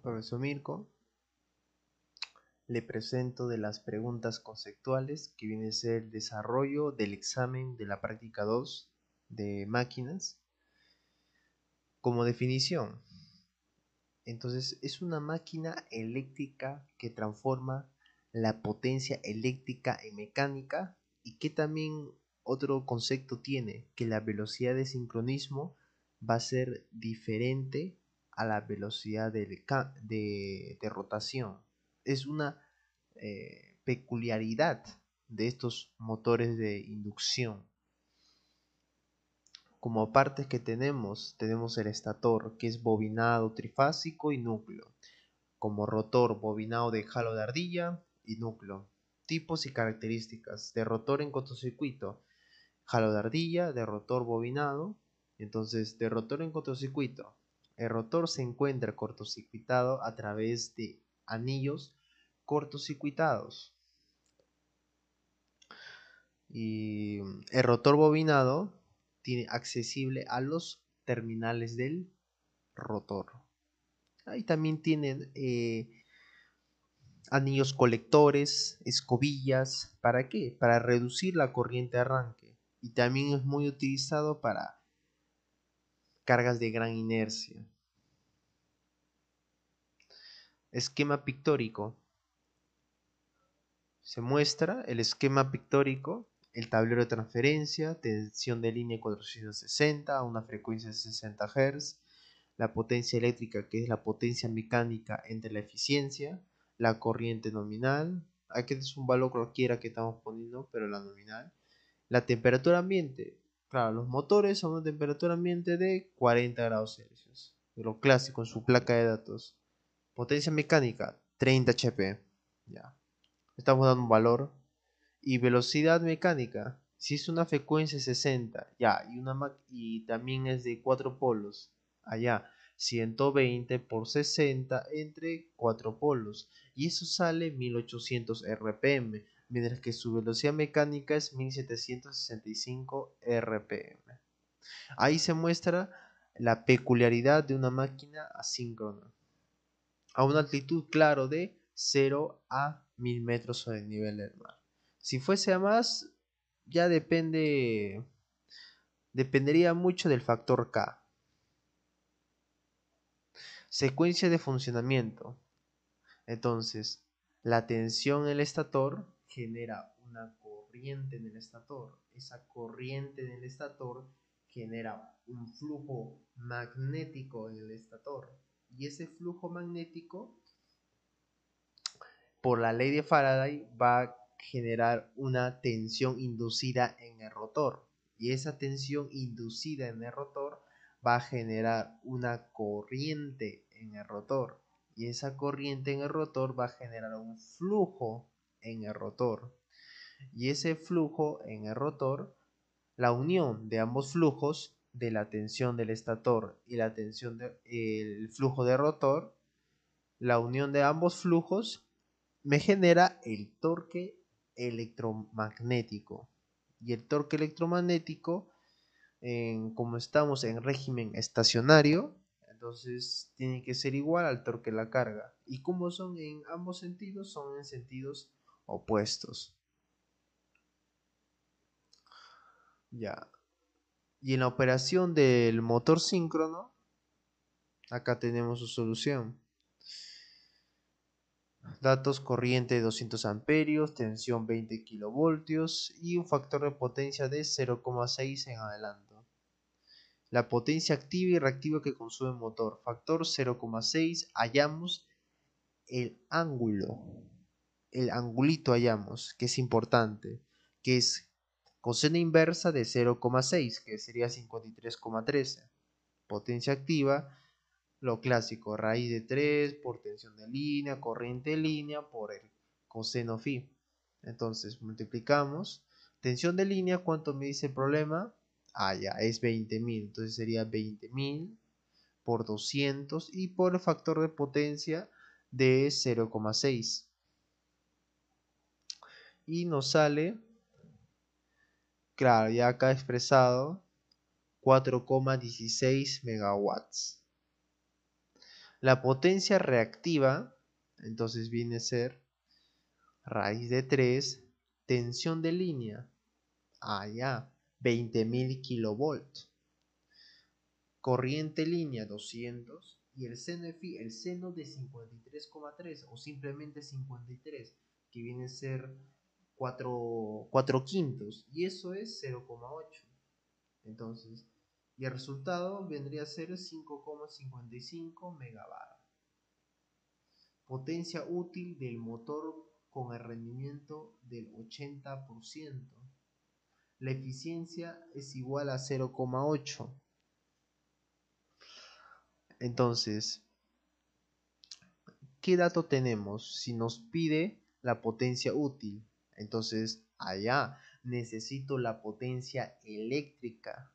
Profesor Mirko, le presento de las preguntas conceptuales que viene a ser el desarrollo del examen de la práctica 2 de máquinas. Como definición, entonces es una máquina eléctrica que transforma la potencia eléctrica en mecánica y que también otro concepto tiene, que la velocidad de sincronismo va a ser diferente a la velocidad de rotación. Es una peculiaridad de estos motores de inducción. Como partes que tenemos el estator, que es bobinado, trifásico y núcleo. Como rotor, bobinado de halo de ardilla y núcleo. Tipos y características de rotor en cortocircuito: halo de ardilla, de rotor bobinado. Entonces, de rotor en cortocircuito, el rotor se encuentra cortocircuitado a través de anillos cortocircuitados. Y el rotor bobinado tiene accesible a los terminales del rotor. Ahí también tienen anillos colectores, escobillas. ¿Para qué? Para reducir la corriente de arranque. Y también es muy utilizado para cargas de gran inercia. Esquema pictórico. Se muestra el esquema pictórico, el tablero de transferencia, tensión de línea 460 a una frecuencia de 60 Hz, la potencia eléctrica, que es la potencia mecánica entre la eficiencia, la corriente nominal, aquí es un valor cualquiera que estamos poniendo, pero la nominal, la temperatura ambiente. Claro, los motores a una temperatura ambiente de 40 grados Celsius, lo clásico en su placa de datos. Potencia mecánica 30 HP. Ya. Estamos dando un valor. Y velocidad mecánica, si es una frecuencia 60, ya, y también es de 4 polos, allá, 120 por 60 entre 4 polos, y eso sale 1800 RPM, mientras que su velocidad mecánica es 1765 RPM. Ahí se muestra la peculiaridad de una máquina asíncrona, a una altitud, claro, de 0 a 1000 metros sobre el nivel del mar. Si fuese a más, ya dependería mucho del factor K. Secuencia de funcionamiento. Entonces, la tensión en el estator genera una corriente en el estator. Esa corriente en el estator genera un flujo magnético en el estator. Y ese flujo magnético, por la ley de Faraday, va a generar una tensión inducida en el rotor. Y esa tensión inducida en el rotor va a generar una corriente en el rotor. Y esa corriente en el rotor va a generar un flujo en el rotor. Y ese flujo en el rotor, la unión de ambos flujos, de la tensión del estator y la tensión del flujo de rotor, la unión de ambos flujos me genera el torque electromagnético. Y el torque electromagnético, como estamos en régimen estacionario, entonces tiene que ser igual al torque de la carga. Y como son en ambos sentidos, son en sentidos opuestos. Ya. Y en la operación del motor síncrono, acá tenemos su solución. Datos: corriente de 200 amperios, tensión 20 kilovoltios y un factor de potencia de 0,6 en adelanto. La potencia activa y reactiva que consume el motor, factor 0,6. Hallamos el ángulo, el angulito hallamos, que es importante, que es coseno inversa de 0,6, que sería 53,13. Potencia activa, lo clásico, raíz de 3 por tensión de línea, corriente de línea por el coseno phi. Entonces multiplicamos. Tensión de línea, ¿cuánto me dice el problema? Ya, es 20.000. Entonces sería 20.000 por 200 y por el factor de potencia de 0,6. Y nos sale, claro, ya acá expresado, 4,16 megawatts. La potencia reactiva, entonces viene a ser raíz de 3, tensión de línea, ya, 20.000 kilovolts, corriente línea 200 y el seno de phi, el seno de 53,3 o simplemente 53, que viene a ser 4 quintos, y eso es 0,8. Entonces, y el resultado vendría a ser 5,55 megabar. Potencia útil del motor con el rendimiento del 80%. La eficiencia es igual a 0,8. Entonces, ¿qué dato tenemos? Si nos pide la potencia útil, entonces allá necesito la potencia eléctrica.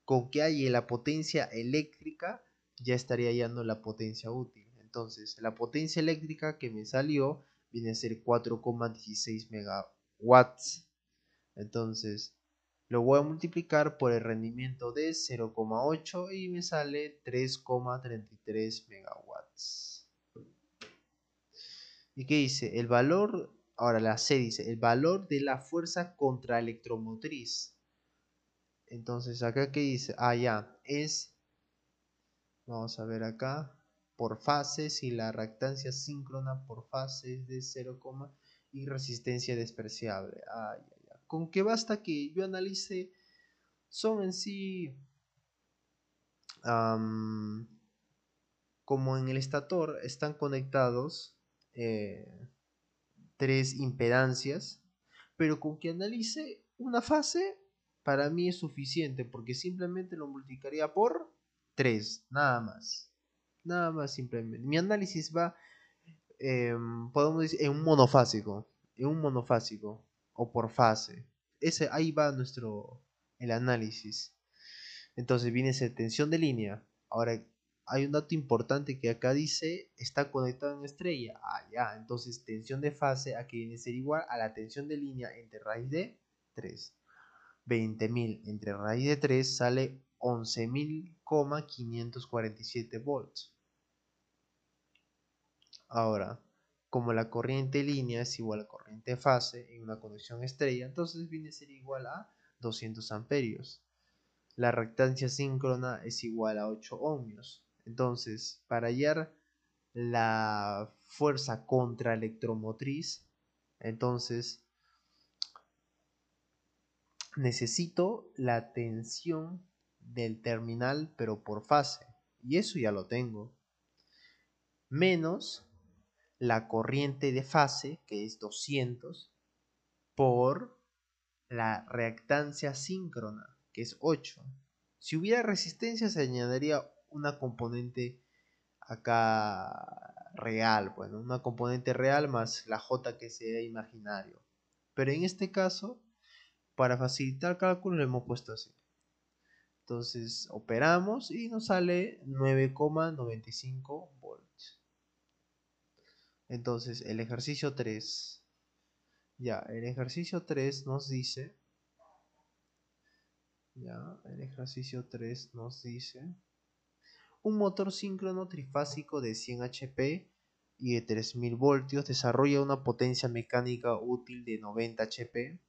Con que haya la potencia eléctrica, ya estaría hallando la potencia útil. Entonces, la potencia eléctrica que me salió viene a ser 4,16 megawatts. Entonces, lo voy a multiplicar por el rendimiento de 0,8 y me sale 3,33 megawatts. ¿Y qué dice? El valor, ahora la C dice, el valor de la fuerza contraelectromotriz. Entonces, acá qué dice, ya, es, vamos a ver acá, por fase, si la reactancia síncrona por fase es de 0, y resistencia despreciable. Con que basta que yo analice, son en sí, como en el estator, están conectados tres impedancias, pero con que analice una fase, para mí es suficiente, porque simplemente lo multiplicaría por 3, nada más. Nada más simplemente. Mi análisis va, podemos decir, en un monofásico, o por fase. Ahí va el análisis. Entonces viene esa tensión de línea. Ahora, hay un dato importante que acá dice, está conectado en estrella. Ya, entonces tensión de fase aquí viene a ser igual a la tensión de línea entre raíz de 3. 20.000 entre raíz de 3 sale 11.547 volts. Ahora, como la corriente línea es igual a corriente fase en una conexión estrella, entonces viene a ser igual a 200 amperios. La reactancia síncrona es igual a 8 ohmios. Entonces, para hallar la fuerza contraelectromotriz, entonces necesito la tensión del terminal, pero por fase. Y eso ya lo tengo. Menos la corriente de fase, que es 200, por la reactancia síncrona, que es 8. Si hubiera resistencia, se añadiría una componente acá real, bueno, una componente real más la J que sea imaginario. Pero en este caso, para facilitar el cálculo, lo hemos puesto así. Entonces operamos y nos sale 9,95 volts. Entonces el ejercicio 3. Ya, el ejercicio 3 nos dice. Ya, el ejercicio 3 nos dice. Un motor síncrono trifásico de 100 HP y de 3000 voltios desarrolla una potencia mecánica útil de 90 HP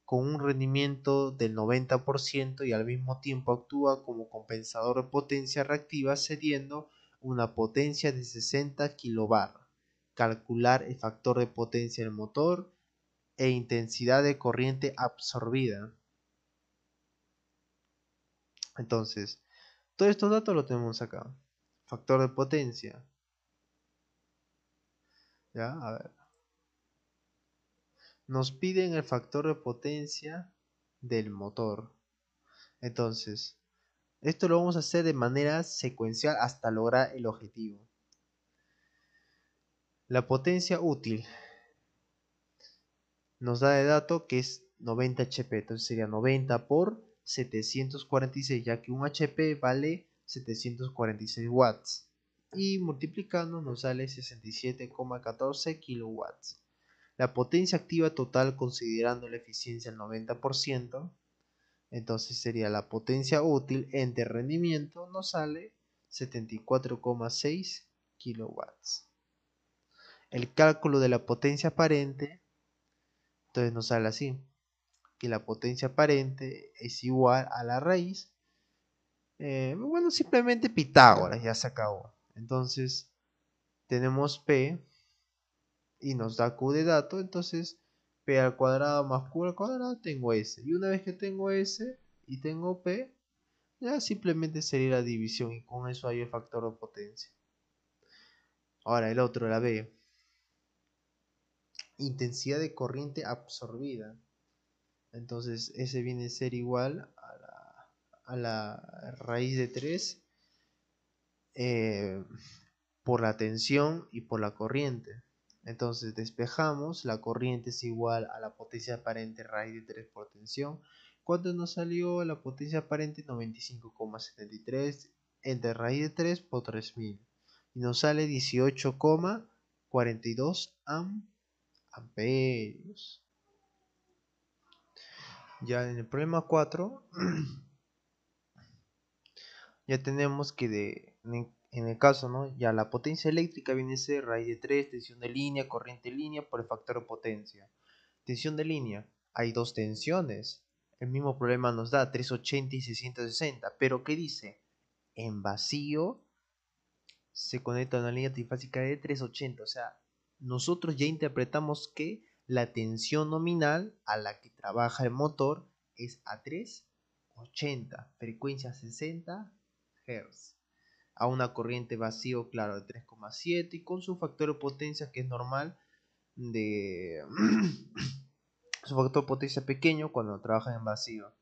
con un rendimiento del 90% y al mismo tiempo actúa como compensador de potencia reactiva cediendo una potencia de 60 kbar. Calcular el factor de potencia del motor e intensidad de corriente absorbida. Entonces, todos estos datos los tenemos acá. Factor de potencia. Ya, a ver. Nos piden el factor de potencia del motor. Entonces, esto lo vamos a hacer de manera secuencial hasta lograr el objetivo. La potencia útil nos da de dato que es 90 HP, entonces sería 90 por 746, ya que un HP vale 746 watts. Y multiplicando nos sale 67,14 kilowatts. La potencia activa total considerando la eficiencia al 90%, entonces sería la potencia útil entre rendimiento, nos sale 74,6 kilowatts. El cálculo de la potencia aparente, entonces nos sale así, que la potencia aparente es igual a la raíz. Bueno, simplemente Pitágoras, ya se acabó. Entonces tenemos P y nos da Q de dato, entonces P al cuadrado más Q al cuadrado tengo S. Y una vez que tengo S y tengo P, ya simplemente sería la división y con eso hay el factor de potencia. Ahora el otro, la B. Intensidad de corriente absorbida. Entonces S viene a ser igual a la raíz de 3 por la tensión y por la corriente. Entonces despejamos, la corriente es igual a la potencia aparente raíz de 3 por tensión. ¿Cuánto nos salió la potencia aparente? 95,73 entre raíz de 3 por 3000. Y nos sale 18,42 amperios. Ya en el problema 4 ya tenemos que en el caso, ¿no? Ya la potencia eléctrica viene a ser raíz de 3, tensión de línea, corriente en línea por el factor de potencia. Tensión de línea, hay dos tensiones. El mismo problema nos da 380 y 660, pero ¿qué dice? En vacío se conecta a una línea trifásica de 380, o sea, nosotros ya interpretamos que la tensión nominal a la que trabaja el motor es a 380, frecuencia 60 Hz, a una corriente vacío, claro, de 3,7 y con su factor de potencia que es normal de su factor de potencia pequeño cuando trabajan en vacío.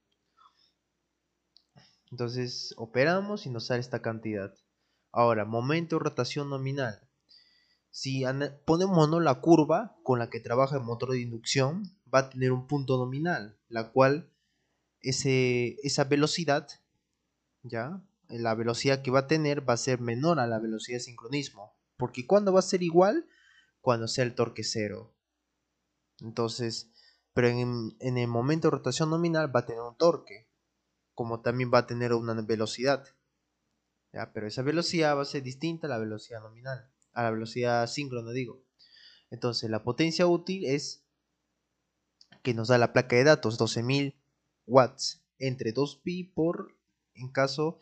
Entonces operamos y nos sale esta cantidad. Ahora, momento de rotación nominal. Si ponemos, ¿no?, la curva con la que trabaja el motor de inducción, va a tener un punto nominal, la cual esa velocidad, ¿ya? La velocidad que va a tener va a ser menor a la velocidad de sincronismo. Porque ¿cuándo va a ser igual? Cuando sea el torque cero. Entonces, pero en el momento de rotación nominal va a tener un torque, como también va a tener una velocidad, ¿ya? Pero esa velocidad va a ser distinta a la velocidad nominal, a la velocidad síncrona, digo. Entonces, la potencia útil es que nos da la placa de datos, 12.000 watts, entre 2pi por, en caso,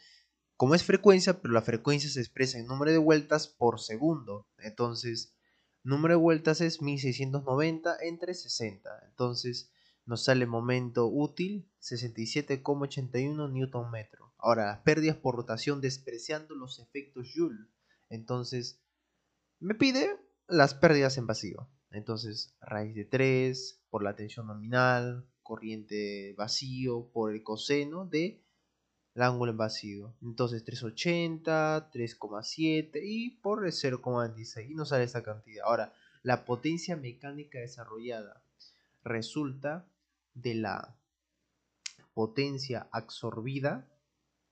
como es frecuencia, pero la frecuencia se expresa en número de vueltas por segundo. Entonces, número de vueltas es 1690 entre 60. Entonces, nos sale momento útil 67,81 Newton metro. Ahora, las pérdidas por rotación despreciando los efectos Joule. Entonces, me pide las pérdidas en vacío. Entonces, raíz de 3 por la tensión nominal, corriente vacío por el coseno de el ángulo en vacío. Entonces 380, 3,7 y por el 0,26 y nos sale esta cantidad. Ahora, la potencia mecánica desarrollada resulta de la potencia absorbida,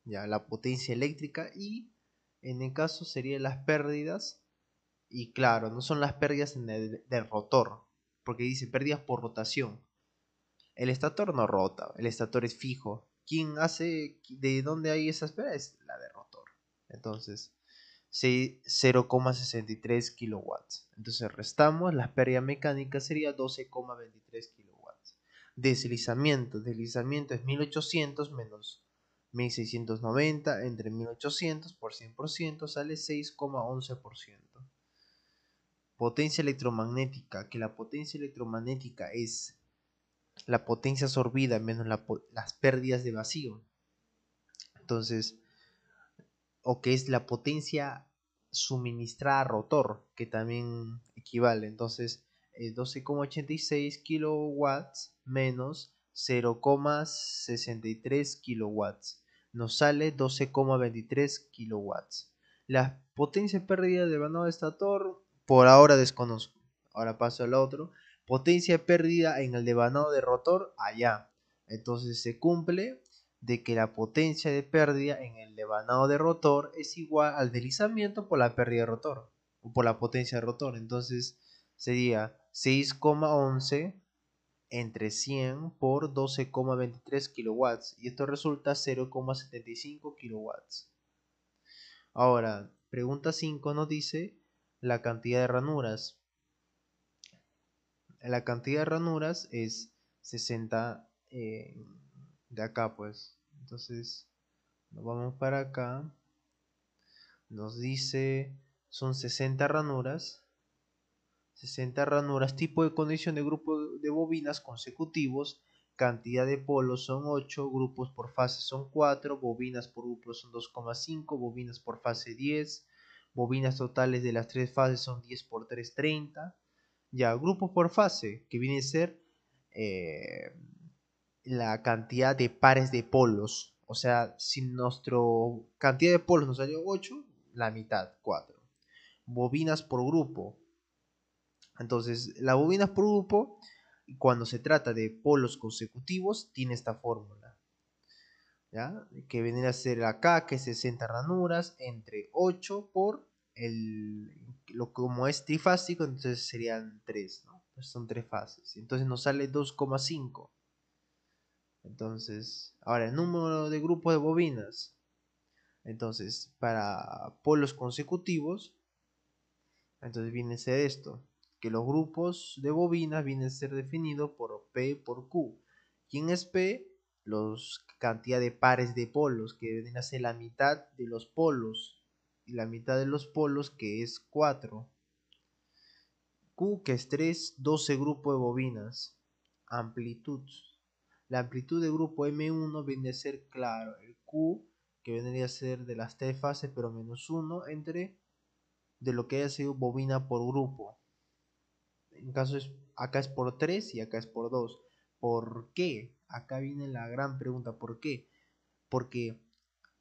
ya la potencia eléctrica y en el caso serían las pérdidas y claro, no son las pérdidas del rotor, porque dice pérdidas por rotación. El estator no rota, el estator es fijo. ¿Quién hace, de dónde hay esas pérdidas? Es la de rotor. Entonces, 0,63 kilowatts. Entonces restamos, la pérdida mecánica sería 12,23 kilowatts. Deslizamiento es 1800 menos 1690 entre 1800 por 100% sale 6,11%. Potencia electromagnética, que la potencia electromagnética es la potencia absorbida menos las pérdidas de vacío. Entonces, o que es la potencia suministrada a rotor, que también equivale. Entonces, 12,86 kilowatts menos 0,63 kilowatts. Nos sale 12,23 kilowatts. La potencia pérdida de vanado de estator, por ahora desconozco. Ahora paso al otro. Potencia pérdida en el devanado de rotor, allá. Entonces se cumple de que la potencia de pérdida en el devanado de rotor es igual al deslizamiento por la pérdida de rotor, o por la potencia de rotor. Entonces sería 6,11 entre 100 por 12,23 kilowatts, y esto resulta 0,75 kilowatts. Ahora, Pregunta 5 nos dice la cantidad de ranuras. La cantidad de ranuras es 60 de acá, pues. Entonces, nos vamos para acá. Nos dice, son 60 ranuras. 60 ranuras, tipo de condición de grupo de bobinas consecutivos, cantidad de polos son 8, grupos por fase son 4, bobinas por grupo son 2,5, bobinas por fase 10, bobinas totales de las tres fases son 10 por 3, 30. Ya, grupos por fase, que viene a ser eh, la cantidad de pares de polos. O sea, si nuestra cantidad de polos nos salió 8, la mitad, 4. Bobinas por grupo. Entonces, las bobinas por grupo, cuando se trata de polos consecutivos, tiene esta fórmula, ¿ya? Que viene a ser acá, que es 60 ranuras, entre 8 por como es trifásico, entonces serían 3, ¿no? Entonces son 3 fases. Entonces nos sale 2,5. Entonces, ahora el número de grupos de bobinas. Entonces, para polos consecutivos, entonces viene a ser esto, que los grupos de bobinas vienen a ser definidos por P por Q. ¿Quién es P? Los cantidad de pares de polos, que vienen a ser la mitad de los polos, y la mitad de los polos, que es 4. Q, que es 3, 12 grupos de bobinas. Amplitud. La amplitud del grupo M1 viene a ser, claro, el Q, que vendría a ser de las tres fases, pero menos 1, entre de lo que haya sido bobina por grupo. En caso es, acá es por 3 y acá es por 2. ¿Por qué? Acá viene la gran pregunta, ¿por qué? Porque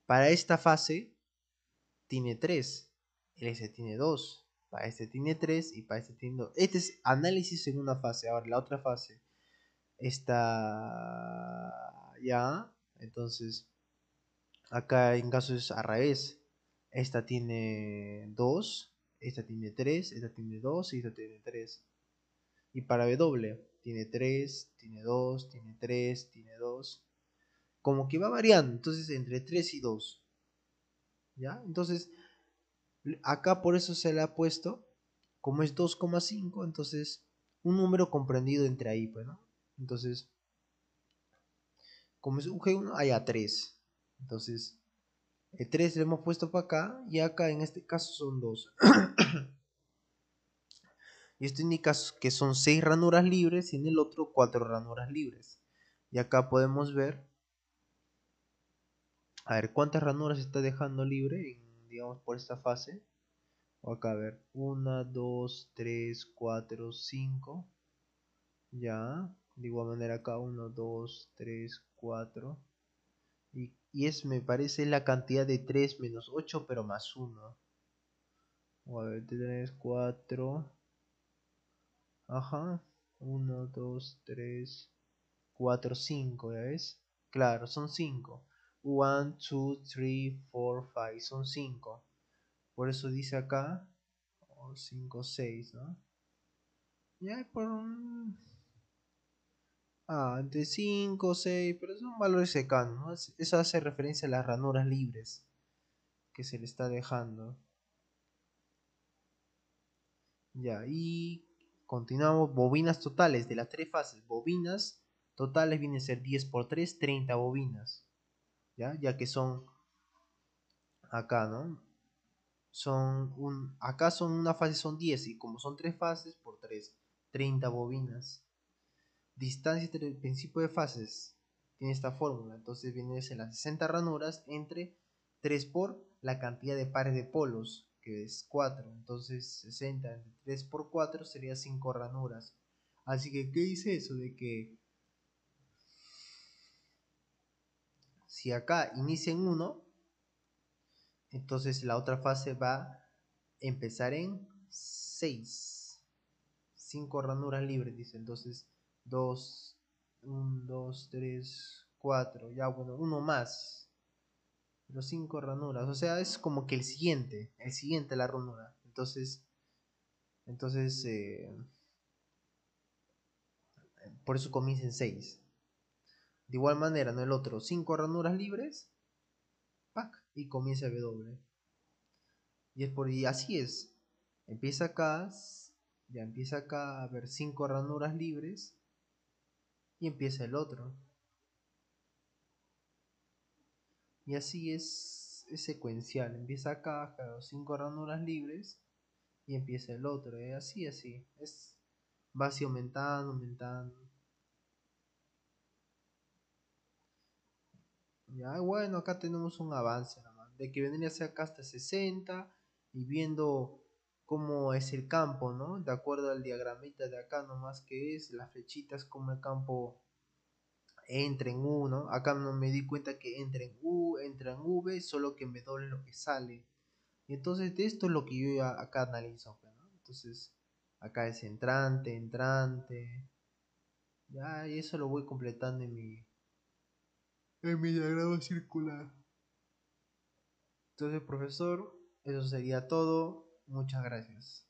para esta fase tiene 3, el S tiene 2, para este tiene 3 y para este tiene 2. Este es análisis en una fase. Ahora la otra fase está ya, entonces acá en caso es a revés. Esta tiene 2, esta tiene 3, esta tiene 2 y esta tiene 3. Y para W tiene 3, tiene 2, tiene 3, tiene 2. Como que va variando, entonces entre 3 y 2. ¿Ya? Entonces, acá por eso se le ha puesto, como es 2,5, entonces un número comprendido entre ahí, pues, ¿no? Entonces, como es un G1, hay a 3. Entonces, el 3 le hemos puesto para acá y acá en este caso son 2. Y esto indica que son 6 ranuras libres y en el otro 4 ranuras libres. Y acá podemos ver, a ver, cuántas ranuras está dejando libre, digamos, por esta fase. O acá, a ver, 1, 2, 3, 4, 5. Ya, de igual manera acá 1, 2, 3, 4. Y es, me parece, la cantidad de 3 menos 8, pero más 1. O a ver, 3, 4. Ajá. 1, 2, 3, 4, 5, ¿ya ves? Claro, son 5. 1, 2, 3, 4, 5. Son 5. Por eso dice acá 5, 6, ¿no? Ya por un... entre 5, 6, pero son valores cercanos, ¿no? Eso hace referencia a las ranuras libres que se le está dejando. Ya, y continuamos. Bobinas totales de las tres fases. Bobinas totales vienen a ser 10 por 3, 30 bobinas. Ya que son acá, ¿no? Acá son una fase son 10 y como son tres fases por 3, 30 bobinas. Distancia entre el principio de fases tiene esta fórmula, entonces viene a ser las 60 ranuras entre 3 por la cantidad de pares de polos, que es 4. Entonces 60 entre 3 por 4 sería 5 ranuras. Así que, ¿qué dice eso? De que si acá inicia en 1, entonces la otra fase va a empezar en 6. 5 ranuras libres, dice. Entonces 2, 1, 2, 3, 4. Ya, bueno, uno más. Los 5 ranuras. O sea, es como que el siguiente la ranura. Entonces por eso comienza en 6. De igual manera, ¿no? El otro, 5 ranuras libres. ¡Pac! Y comienza W. Y así es. Empieza acá, ya empieza acá a haber 5 ranuras libres y empieza el otro. Y así es secuencial. Empieza acá, claro, 5 ranuras libres y empieza el otro. Así, así. Va así aumentando, aumentando. Ya, bueno, acá tenemos un avance nomás. De que vendría a ser acá hasta 60 y viendo cómo es el campo, ¿no? De acuerdo al diagramita de acá nomás que es, las flechitas como el campo entra en U, ¿no? Acá no me di cuenta que entra en U, entra en V, solo que me doble lo que sale. Y entonces de esto es lo que yo acá analizo, pues, ¿no? Entonces, acá es entrante, entrante. Ya, y eso lo voy completando en mi diagrama circular. Entonces, profesor, eso sería todo. Muchas gracias.